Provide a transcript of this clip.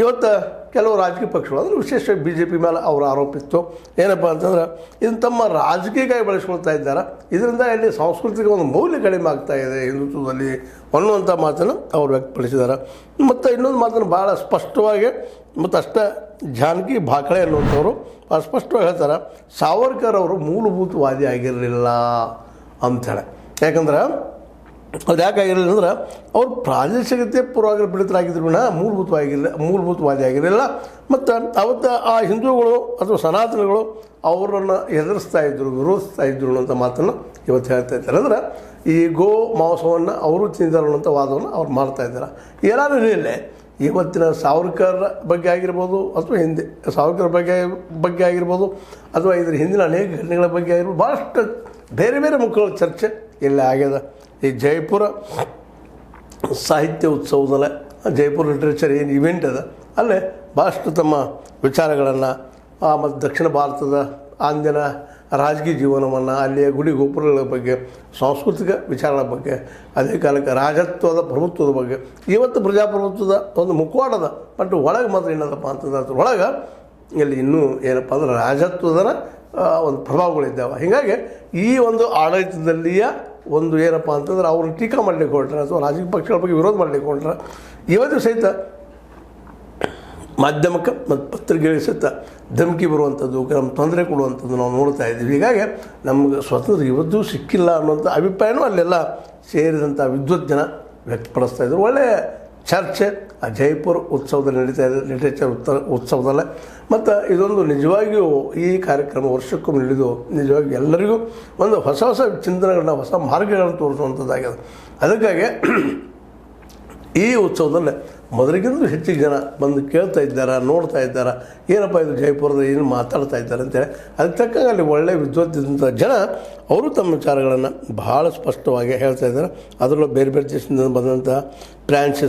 ಇವತ್ತು ಕೆಲವು ರಾಜಕೀಯ ಪಕ್ಷಗಳು ಅಂದರೆ ವಿಶೇಷವಾಗಿ BJP ಮೇಲೆ ಅವರ ಆರೋಪ ಇತ್ತು. ಏನಪ್ಪ ಅಂತಂದ್ರೆ ಇದನ್ನು ತಮ್ಮ ರಾಜಕೀಯಕ್ಕಾಗಿ ಬಳಸ್ಕೊಳ್ತಾ ಇದ್ದಾರೆ, ಇದರಿಂದ ಇಲ್ಲಿ ಸಾಂಸ್ಕೃತಿಕ ಒಂದು ಮೌಲ್ಯ ಕಡಿಮೆ ಆಗ್ತಾ ಇದೆ ಹಿಂದುತ್ವದಲ್ಲಿ ಅನ್ನುವಂಥ ಮಾತನ್ನು ಅವರು ವ್ಯಕ್ತಪಡಿಸಿದ್ದಾರೆ. ಮತ್ತು ಇನ್ನೊಂದು ಮಾತನ್ನು ಭಾಳ ಸ್ಪಷ್ಟವಾಗಿ ಮತ್ತು ಅಷ್ಟೇ ಜಾನಕಿ ಭಾಕಳೆ ಅನ್ನುವಂಥವ್ರು ಭಾಳ ಸ್ಪಷ್ಟವಾಗಿ ಹೇಳ್ತಾರೆ, ಸಾವರ್ಕರ್ ಅವರು ಮೂಲಭೂತವಾದಿ ಆಗಿರಲಿಲ್ಲ ಅಂಥೇಳಿ. ಯಾಕಂದ್ರೆ ಅದು ಯಾಕಾಗಿರಲಿಲ್ಲ ಅಂದ್ರೆ ಅವ್ರು ಪ್ರಾದೇಶಿಕತೆ ಪೂರ್ವಗ್ರಹ ಪೀಡಿತರಾಗಿದ್ರು ಮೂಲಭೂತವಾದಿ ಆಗಿರಲಿಲ್ಲ. ಮತ್ತು ಅವತ್ತು ಆ ಹಿಂದೂಗಳು ಅಥವಾ ಸನಾತನಗಳು ಅವರನ್ನು ಎದುರಿಸ್ತಾ ಇದ್ದರು, ವಿರೋಧಿಸ್ತಾ ಇದ್ದರು ಅನ್ನೋಂಥ ಮಾತನ್ನು ಇವತ್ತು ಹೇಳ್ತಾ ಇದ್ದಾರೆ. ಅಂದ್ರೆ ಈ ಗೋ ಮಾಂಸವನ್ನು ಅವರು ತಿಂದರು ಅನ್ನೋಂಥ ವಾದವನ್ನು ಅವ್ರು ಮಾಡ್ತಾಯಿದ್ದಾರೆ. ಏನಾದರೂ ಇರಲಿ, ಇವತ್ತಿನ ಸಾವರ್ಕರ್ ಬಗ್ಗೆ ಆಗಿರ್ಬೋದು ಅಥವಾ ಹಿಂದೆ ಸಾವರ್ಕರ್ ಬಗ್ಗೆ ಆಗಿರ್ಬೋದು ಅಥವಾ ಇದರ ಹಿಂದಿನ ಅನೇಕ ಘಟನೆಗಳ ಬಗ್ಗೆ ಆಗಿರ್ಬೋದು ಭಾಳಷ್ಟು ಬೇರೆ ಬೇರೆ ಮುಖಗಳ ಚರ್ಚೆ ಇಲ್ಲಿ ಆಗ್ಯದ. ಈ ಜೈಪುರ ಸಾಹಿತ್ಯ ಉತ್ಸವದಲ್ಲೇ ಜೈಪುರ ಲಿಟ್ರೇಚರ್ ಏನು ಇವೆಂಟ್ ಅದ ಅಲ್ಲೇ ಭಾಳಷ್ಟು ತಮ್ಮ ವಿಚಾರಗಳನ್ನು ಮತ್ತು ದಕ್ಷಿಣ ಭಾರತದ ಅಂದಿನ ರಾಜಕೀಯ ಜೀವನವನ್ನು, ಅಲ್ಲಿಯ ಗುಡಿ ಗೋಪುರಗಳ ಬಗ್ಗೆ, ಸಾಂಸ್ಕೃತಿಕ ವಿಚಾರಗಳ ಬಗ್ಗೆ, ಅದೇ ಕಾಲಕ್ಕೆ ರಾಜತ್ವದ ಪ್ರಭುತ್ವದ ಬಗ್ಗೆ, ಇವತ್ತು ಪ್ರಜಾಪ್ರಭುತ್ವದ ಒಂದು ಮುಖವಾಡದ ಬಟ್ ಒಳಗೆ ಮಾತ್ರ ಏನದಪ್ಪ ಅಂತಂದ್ರೆ ಅದ್ರ ಒಳಗೆ ಇಲ್ಲಿ ಇನ್ನೂ ಏನಪ್ಪ ಅಂದ್ರೆ ರಾಜತ್ವದ ಒಂದು ಪ್ರಭಾವಗಳಿದ್ದಾವೆ. ಹೀಗಾಗಿ ಈ ಒಂದು ಆಡಳಿತದಲ್ಲಿಯ ಒಂದು ಏನಪ್ಪ ಅಂತಂದ್ರೆ ಅವರು ಟೀಕಾ ಮಾಡಲಿಕ್ಕೆ ಹೊರಟ್ರೆ ಅಥವಾ ರಾಜಕೀಯ ಪಕ್ಷಗಳ ಬಗ್ಗೆ ವಿರೋಧ ಮಾಡಲಿಕ್ಕೆ ಹೊರಟ್ರೆ ಇವತ್ತು ಸಹಿತ ಮಾಧ್ಯಮಕ್ಕೆ ಮತ್ತು ಪತ್ರಿಕೆಗಳಿಗೆ ಸಹಿತ ಧಮಕಿ ಬರುವಂಥದ್ದು, ನಮ್ಮ ತೊಂದರೆ ಕೊಡುವಂಥದ್ದು ನಾವು ನೋಡ್ತಾ ಇದ್ದೀವಿ. ಹೀಗಾಗಿ ನಮಗೆ ಸ್ವತಂತ್ರ ಇವತ್ತೂ ಸಿಕ್ಕಿಲ್ಲ ಅನ್ನುವಂಥ ಅಭಿಪ್ರಾಯನೂ ಅಲ್ಲೆಲ್ಲ ಸೇರಿದಂಥ ವಿದ್ವತ್ ಜನ ವ್ಯಕ್ತಪಡಿಸ್ತಾ ಇದ್ರು. ಒಳ್ಳೆಯ ಚರ್ಚೆ ಆ ಜೈಪುರ ಉತ್ಸವದಲ್ಲಿ ನಡೀತಾ ಇದೆ, ಲಿಟ್ರೇಚರ್ ಉತ್ಸವದಲ್ಲೇ. ಮತ್ತು ಇದೊಂದು ನಿಜವಾಗಿಯೂ ಈ ಕಾರ್ಯಕ್ರಮ ವರ್ಷಕ್ಕೊಮ್ಮೆ ನಡೆದು ನಿಜವಾಗಿ ಎಲ್ಲರಿಗೂ ಒಂದು ಹೊಸ ಹೊಸ ಚಿಂತನೆಗಳನ್ನ, ಹೊಸ ಮಾರ್ಗಗಳನ್ನು ತೋರಿಸುವಂಥದ್ದಾಗಿದೆ. ಅದಕ್ಕಾಗಿ ಈ ಉತ್ಸವದಲ್ಲೇ ಮೊದಲಿಗಿಂತಲೂ ಹೆಚ್ಚಿಗೆ ಜನ ಬಂದು ಕೇಳ್ತಾ ಇದ್ದಾರೆ, ನೋಡ್ತಾ ಇದ್ದಾರೆ, ಏನಪ್ಪ ಇದು ಜೈಪುರದ ಏನು ಮಾತಾಡ್ತಾ ಇದ್ದಾರೆ ಅಂತೇಳಿ. ಅದಕ್ಕೆ ತಕ್ಕಂಗೆ ಅಲ್ಲಿ ಒಳ್ಳೆಯ ವಿದ್ವತ್ತಿದ್ದಂಥ ಜನ ಅವರು ತಮ್ಮ ವಿಚಾರಗಳನ್ನು ಭಾಳ ಸ್ಪಷ್ಟವಾಗಿ ಹೇಳ್ತಾ ಇದ್ದಾರೆ. ಅದರಲ್ಲೂ ಬೇರೆ ಬೇರೆ ದೇಶದಿಂದ ಬಂದಂಥ ಫ್ರಾನ್ಸಿಸ್